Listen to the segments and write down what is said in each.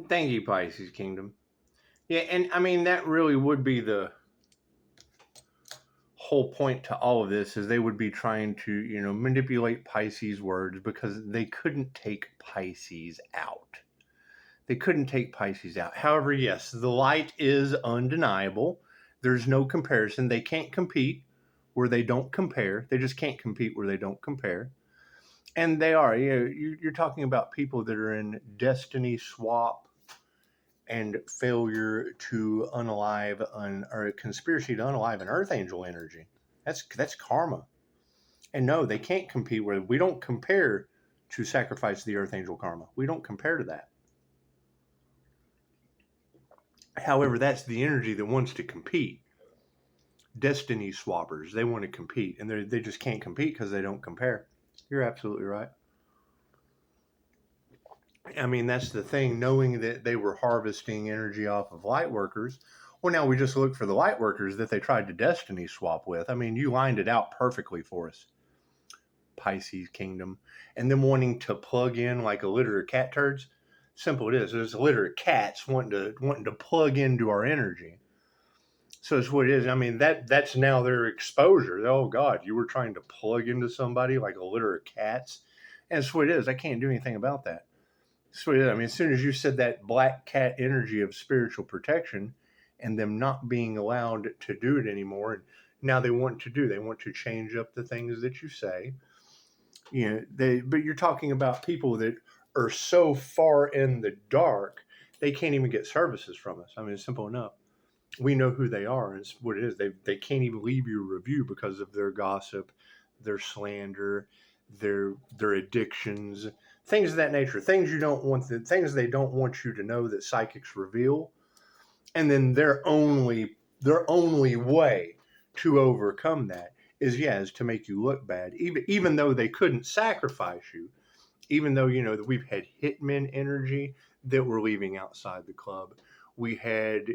Thank you, Pisces Kingdom. Yeah, and I mean that really would be the whole point to all of this is they would be trying to, manipulate Pisces words because they couldn't take Pisces out. They couldn't take Pisces out. However, yes, the light is undeniable. There's no comparison. They can't compete where they don't compare. They just can't compete where they don't compare. And they are. You're talking about people that are in destiny swap and failure to unalive or a conspiracy to unalive an earth angel energy. That's karma. And no, they can't compete where we don't compare to sacrifice the earth angel karma. We don't compare to that. However, that's the energy that wants to compete. Destiny swappers, they want to compete, and they just can't compete because they don't compare. You're absolutely right. I mean, that's the thing, knowing that they were harvesting energy off of light workers. Well, now we just look for the light workers that they tried to destiny swap with. I mean, you lined it out perfectly for us, Pisces Kingdom. And them wanting to plug in like a litter of cat turds. Simple it is. There's a litter of cats wanting to plug into our energy. So it's what it is. I mean, that's now their exposure. Oh God, you were trying to plug into somebody like a litter of cats. And that's what it is. I can't do anything about that. That's what it is. I mean, as soon as you said that black cat energy of spiritual protection and them not being allowed to do it anymore, and now they want to change up the things that you say. But you're talking about people that are so far in the dark, they can't even get services from us. I mean, it's simple enough. We know who they are. And it's what it is. They can't even leave you a review because of their gossip, their slander, their addictions, things of that nature. Things you don't want. Things they don't want you to know that psychics reveal. And then their only way to overcome that is to make you look bad. Even though they couldn't sacrifice you, even though that we've had hitmen energy that were leaving outside the club. We had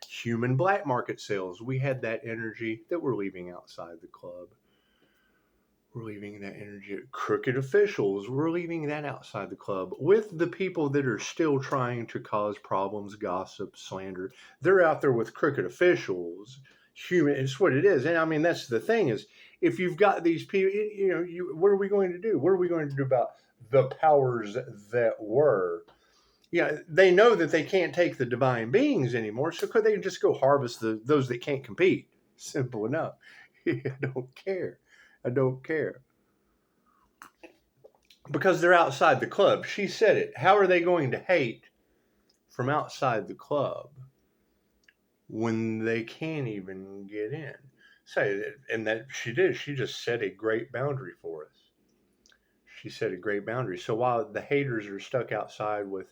human black market sales. We had that energy that were leaving outside the club. We're leaving that energy. Crooked officials, we're leaving that outside the club. With the people that are still trying to cause problems, gossip, slander, they're out there with crooked officials. It's what it is. And I mean, that's the thing is, if you've got these people, what are we going to do? What are we going to do about the powers that were? Yeah, they know that they can't take the divine beings anymore, so could they just go harvest those that can't compete? Simple enough. I don't care. I don't care. Because they're outside the club. She said it. How are they going to hate from outside the club when they can't even get in? And that she did. She just set a great boundary for us. She set a great boundary. So while the haters are stuck outside with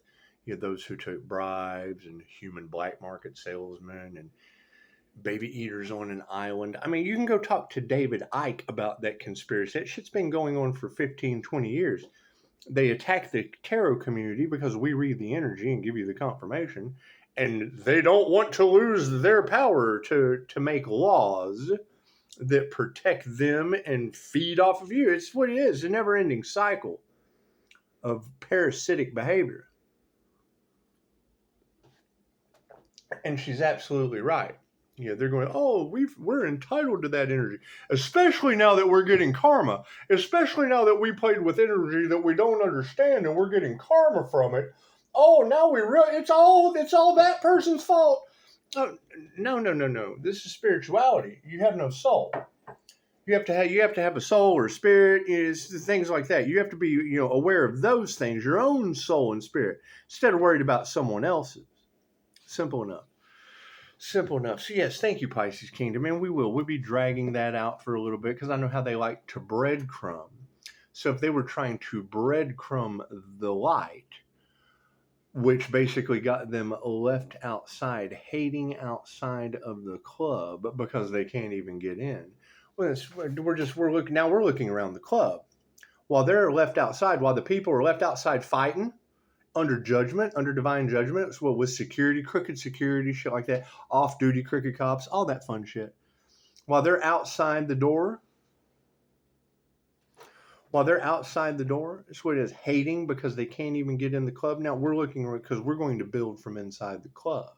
those who took bribes and human black market salesmen and baby eaters on an island. I mean, you can go talk to David Icke about that conspiracy. That shit's been going on for 15, 20 years. They attack the tarot community because we read the energy and give you the confirmation, and they don't want to lose their power to make laws that protect them and feed off of you. It's what it is, a never-ending cycle of parasitic behavior. And she's absolutely right. They're going, oh, we're entitled to that energy, especially now that we're getting karma, especially now that we played with energy that we don't understand and we're getting karma from it. Oh, now it's all that person's fault. Oh, no, no, no, no. This is spirituality. You have no soul. You have to have a soul or spirit. It's things like that. You have to be aware of those things, your own soul and spirit, instead of worried about someone else's. Simple enough. Simple enough. So yes, thank you, Pisces Kingdom, and we'll be dragging that out for a little bit because I know how they like to breadcrumb. So if they were trying to breadcrumb the light, which basically got them left outside, hating outside of the club because they can't even get in. Well, we're looking around the club while they're left outside, while the people are left outside fighting under judgment, under divine judgment, with security, crooked security, shit like that, off-duty crooked cops, all that fun shit. While they're outside the door, while they're outside the door, that's what it is, hating because they can't even get in the club. Now we're looking, because we're going to build from inside the club.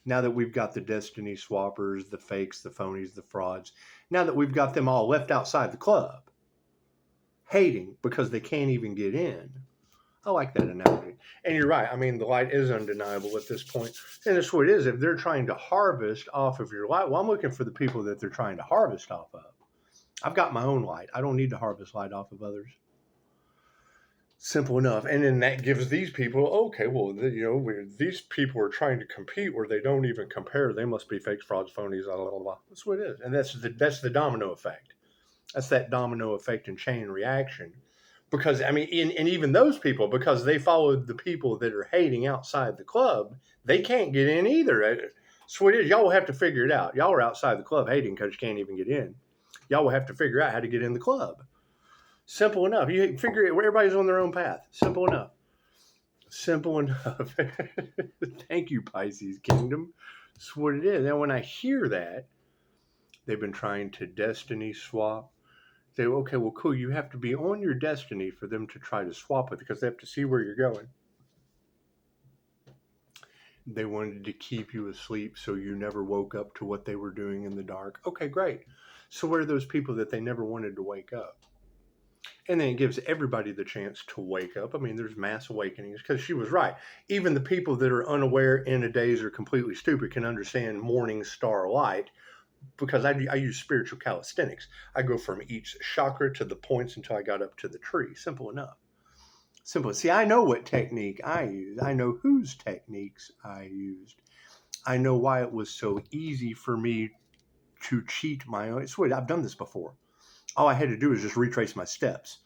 Now that we've got the destiny swappers, the fakes, the phonies, the frauds, now that we've got them all left outside the club, hating because they can't even get in. I like that analogy. And you're right. I mean, the light is undeniable at this point. And that's what it is. If they're trying to harvest off of your light, well, I'm looking for the people that they're trying to harvest off of. I've got my own light. I don't need to harvest light off of others. Simple enough. And then that gives these people, okay, well, these people are trying to compete where they don't even compare. They must be fakes, frauds, phonies, blah, blah, blah. That's what it is. And that's the domino effect. That's that domino effect and chain reaction. Because, I mean, and even those people, because they followed the people that are hating outside the club, they can't get in either. So it is. Y'all will have to figure it out. Y'all are outside the club hating because you can't even get in. Y'all will have to figure out how to get in the club. Simple enough. You figure it. Everybody's on their own path. Simple enough. Simple enough. Thank you, Pisces Kingdom. That's what it is. Now, when I hear that, they've been trying to destiny swap. Say, okay, well, cool. You have to be on your destiny for them to try to swap with, because they have to see where you're going. They wanted to keep you asleep so you never woke up to what they were doing in the dark. Okay, great. So where are those people that they never wanted to wake up? And then it gives everybody the chance to wake up. I mean, there's mass awakenings, because she was right. Even the people that are unaware, in a daze, or completely stupid can understand morning star light, because I use spiritual calisthenics. I go from each chakra to the points until I got up to the tree. Simple enough. Simple. See, I know what technique I use. I know whose techniques I used. I know why it was so easy for me to cheat my own. Sweet, I've done this before. All I had to do is just retrace my steps.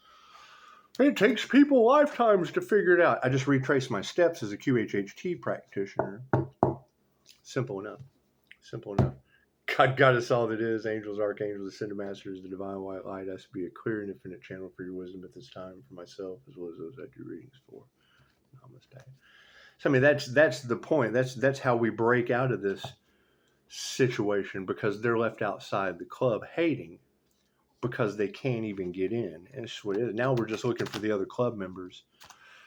It takes people lifetimes to figure it out. I just retraced my steps as a QHHT practitioner. Simple enough. Simple enough. God got us all that is, angels, archangels, ascended masters, the divine white light has to be a clear and infinite channel for your wisdom at this time, for myself as well as those I do readings for. Namaste. So I mean, that's the point. That's how we break out of this situation, because they're left outside the club hating because they can't even get in. And it's what it is. Now we're just looking for the other club members.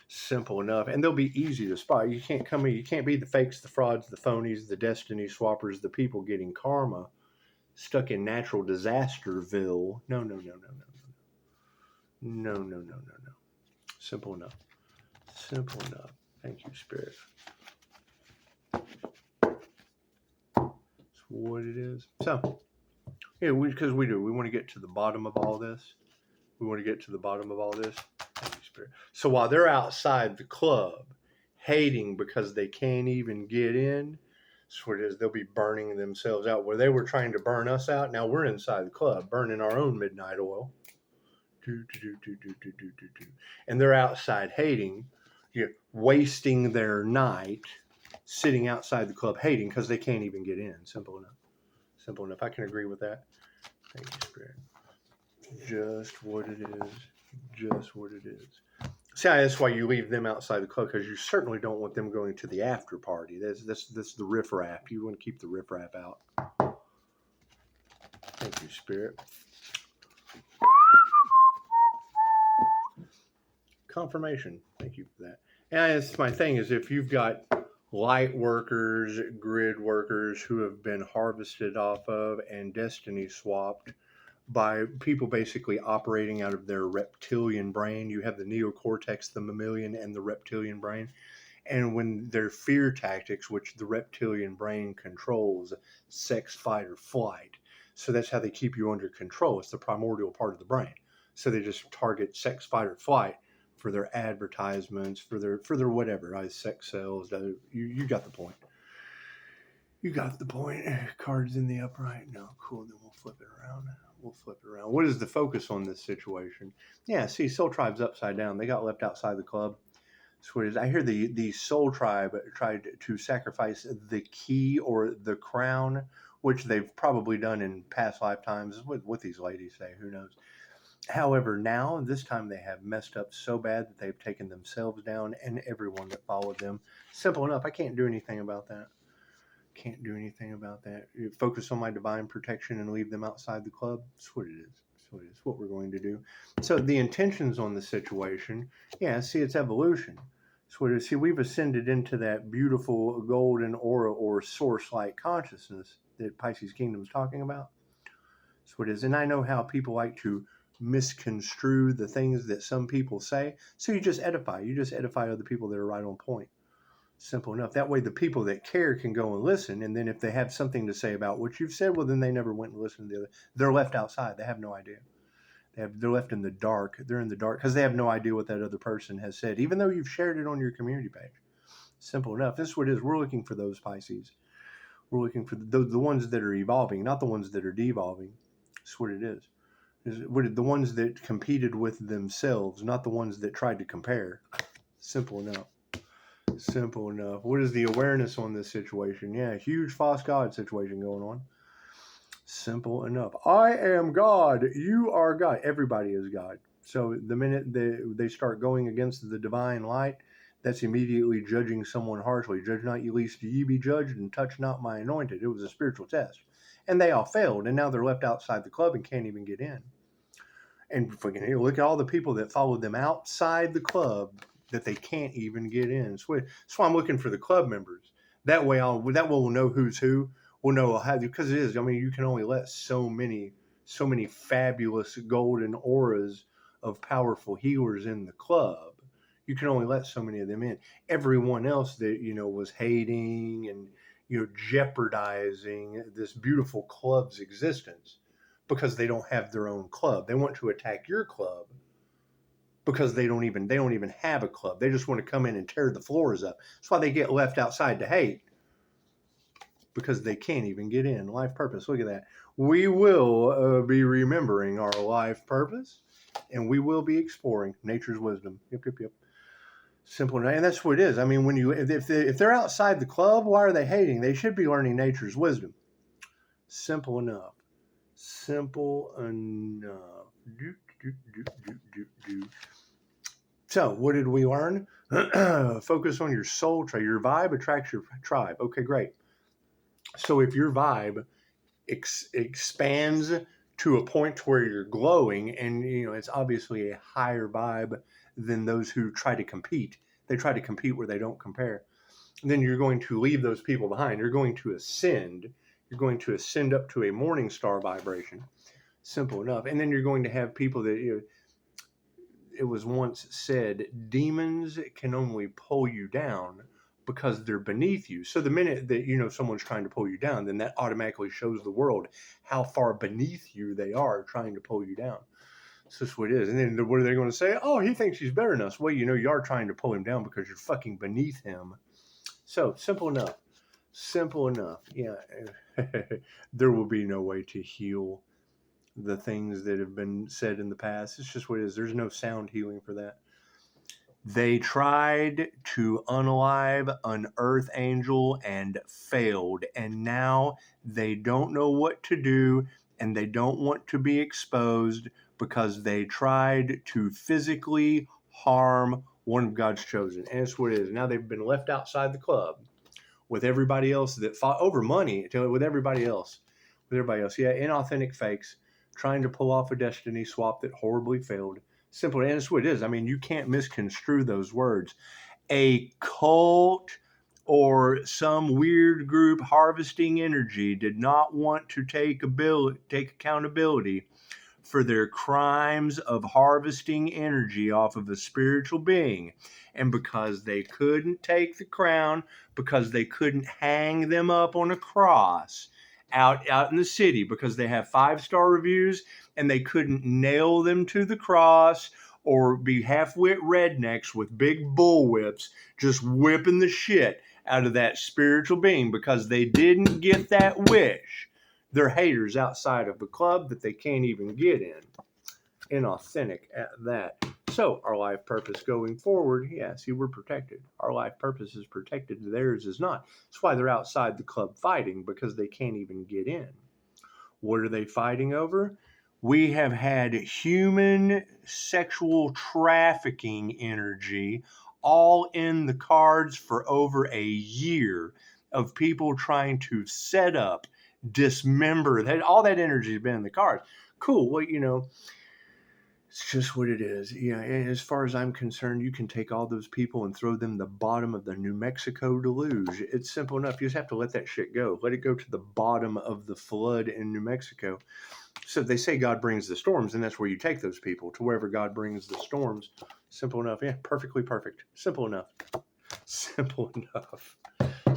Simple enough. And they'll be easy to spot. You can't come in, you can't be the fakes, the frauds, the phonies, the destiny swappers, the people getting karma, stuck in natural disasterville. No. Simple enough. Simple enough. Thank you, Spirit. That's what it is. So, yeah, because we want to get to the bottom of all this. Thank you, Spirit. So while they're outside the club, hating because they can't even get in, that's what it is. They'll be burning themselves out. Where they were trying to burn us out, now we're inside the club, burning our own midnight oil. And they're outside hating, wasting their night, sitting outside the club hating because they can't even get in. Simple enough. I can agree with that. Thank you, Spirit. Just what it is. See, that's why you leave them outside the club, because you certainly don't want them going to the after party. That's the riffraff. You want to keep the riffraff out. Thank you, Spirit. Confirmation. Thank you for that. And that's my thing, is if you've got light workers, grid workers who have been harvested off of and destiny swapped by people basically operating out of their reptilian brain. You have the neocortex, the mammalian, and the reptilian brain. And when their fear tactics, which the reptilian brain controls, sex, fight, or flight. So that's how they keep you under control. It's the primordial part of the brain. So they just target sex, fight, or flight for their advertisements, for their whatever, sex sales. You got the point. You got the point. Cards in the upright. No, cool. Then we'll flip it around. What is the focus on this situation? Yeah, see, Soul Tribe's upside down. They got left outside the club. So it is. I hear the Soul Tribe tried to sacrifice the key or the crown, which they've probably done in past lifetimes. What these ladies say, who knows? However, now, this time they have messed up so bad that they've taken themselves down and everyone that followed them. Simple enough. I can't do anything about that. You focus on my divine protection and leave them outside the club. That's what it is. It's what we're going to do. So the intentions on the situation, yeah, see, it's evolution. So see, we've ascended into that beautiful golden aura or source-like consciousness that Pisces Kingdom is talking about. That's what it is. And I know how people like to misconstrue the things that some people say. So you just edify. You just edify other people that are right on point. Simple enough. That way the people that care can go and listen. And then if they have something to say about what you've said, well, then they never went and listened to the other. They're left outside. They have no idea. They're left in the dark. They're in the dark because they have no idea what that other person has said, even though you've shared it on your community page. Simple enough. This is what it is. We're looking for those Pisces. We're looking for the ones that are evolving, not the ones that are devolving. That's what it is. The ones that competed with themselves, not the ones that tried to compare. Simple enough. Simple enough. What is the awareness on this situation? Yeah, huge false God situation going on. Simple enough. I am God. You are God. Everybody is God. So the minute they start going against the divine light, that's immediately judging someone harshly. Judge not, ye lest ye be judged, and touch not my anointed. It was a spiritual test. And they all failed, and now they're left outside the club and can't even get in. And look at all the people that followed them outside the club that they can't even get in. So that's why I'm looking for the club members. That way we'll know who's who. We'll know how, because it is. I mean, you can only let so many fabulous golden auras of powerful healers in the club. You can only let so many of them in. Everyone else that was hating and jeopardizing this beautiful club's existence because they don't have their own club. They want to attack your club because they don't even have a club. They just want to come in and tear the floors up. That's why they get left outside to hate, because they can't even get in. Life purpose. Look at that. We will be remembering our life purpose, and we will be exploring nature's wisdom. Yep. Simple enough. And that's what it is. I mean, if they're outside the club, why are they hating? They should be learning nature's wisdom. Simple enough. Simple enough. So, what did we learn? Focus on your soul tribe. Your vibe attracts your tribe. Okay, great. So, if your vibe expands to a point where you're glowing, and it's obviously a higher vibe than those who try to compete. They try to compete where they don't compare. And then you're going to leave those people behind. You're going to ascend. You're going to ascend up to a morning star vibration. Simple enough. And then you're going to have people that, it was once said, demons can only pull you down because they're beneath you. So the minute that, someone's trying to pull you down, then that automatically shows the world how far beneath you they are trying to pull you down. So that's what it is. And then what are they going to say? Oh, he thinks he's better than us. Well, you are trying to pull him down because you're fucking beneath him. So simple enough. Simple enough. Yeah. There will be no way to heal the things that have been said in the past. It's just what it is. There's no sound healing for that. They tried to unalive an earth angel and failed. And now they don't know what to do, and they don't want to be exposed because they tried to physically harm one of God's chosen. And it's what it is. Now they've been left outside the club with everybody else that fought over money, with everybody else. Yeah, inauthentic fakes trying to pull off a destiny swap that horribly failed. Simple, and it's what it is. I mean, you can't misconstrue those words. A cult or some weird group harvesting energy did not want to take accountability for their crimes of harvesting energy off of a spiritual being. And because they couldn't take the crown, because they couldn't hang them up on a cross out in the city, because they have 5-star reviews, and they couldn't nail them to the cross or be half-wit rednecks with big bullwhips just whipping the shit out of that spiritual being because they didn't get that wish. They're haters outside of the club that they can't even get in. Inauthentic at that. So our life purpose going forward, we're protected. Our life purpose is protected. Theirs is not. That's why they're outside the club fighting, because they can't even get in. What are they fighting over? We have had human sexual trafficking energy all in the cards for over a year of people trying to set up, dismember. All that energy has been in the cards. Cool. Well, it's just what it is. Yeah, and as far as I'm concerned, you can take all those people and throw them the bottom of the New Mexico deluge. It's simple enough. You just have to let that shit go. Let it go to the bottom of the flood in New Mexico. So they say God brings the storms, and that's where you take those people, to wherever God brings the storms. Simple enough. Yeah, perfectly perfect. Simple enough. Simple enough.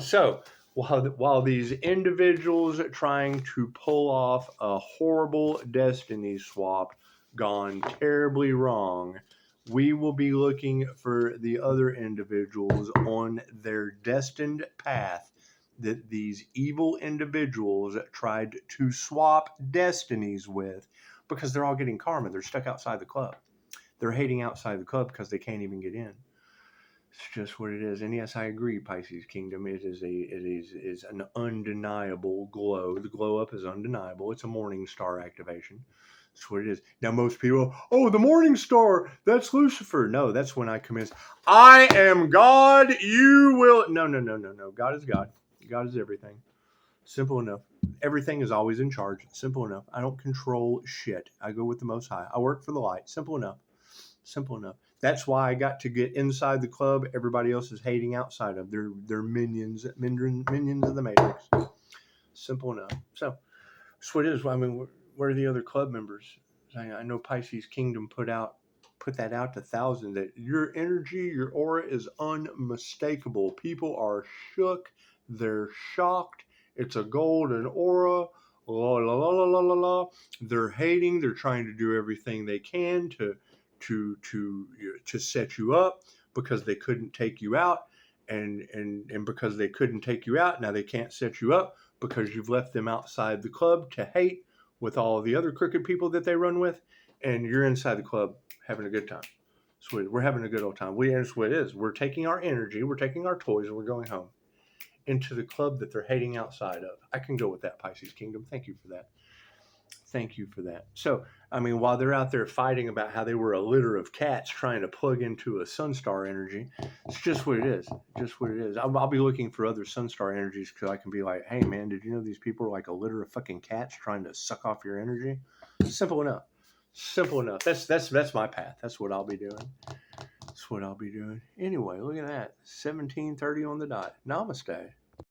So while these individuals trying to pull off a horrible destiny swap gone terribly wrong, we will be looking for the other individuals on their destined path that these evil individuals tried to swap destinies with, because they're all getting karma. They're stuck outside the club. They're hating outside the club because they can't even get in. It's just what it is. And yes, I agree, Pisces Kingdom. It is an undeniable glow. The glow up is undeniable. It's a morning star activation. That's what it is. Now most people, oh, the morning star, that's Lucifer. No, that's when I commence. I am God, you will. No. God is God. God is everything. Simple enough. Everything is always in charge. Simple enough. I don't control shit. I go with the Most High. I work for the light. Simple enough. Simple enough. That's why I got to get inside the club. Everybody else is hating outside of. They're minions of the Matrix. Simple enough. So that's what it is. I mean, where are the other club members? I know Pisces Kingdom put that out to thousands, that your energy, your aura is unmistakable. People are shook. They're shocked. It's a golden aura. La la la la la la la. They're hating. They're trying to do everything they can to set you up, because they couldn't take you out, and because they couldn't take you out, now they can't set you up, because you've left them outside the club to hate with all the other crooked people that they run with, and you're inside the club having a good time. So we're having a good old time. That's what it is. We're taking our energy, we're taking our toys, and we're going home into the club that they're hating outside of. I can go with that, Pisces Kingdom. Thank you for that. Thank you for that. So, I mean, while they're out there fighting about how they were a litter of cats trying to plug into a Sunstar energy, it's just what it is. Just what it is. I'll be looking for other Sunstar energies, because I can be like, hey, man, did you know these people are like a litter of fucking cats trying to suck off your energy? Simple enough. Simple enough. That's my path. That's what I'll be doing. That's what I'll be doing. Anyway, look at that. 17:30 on the dot. Namaste.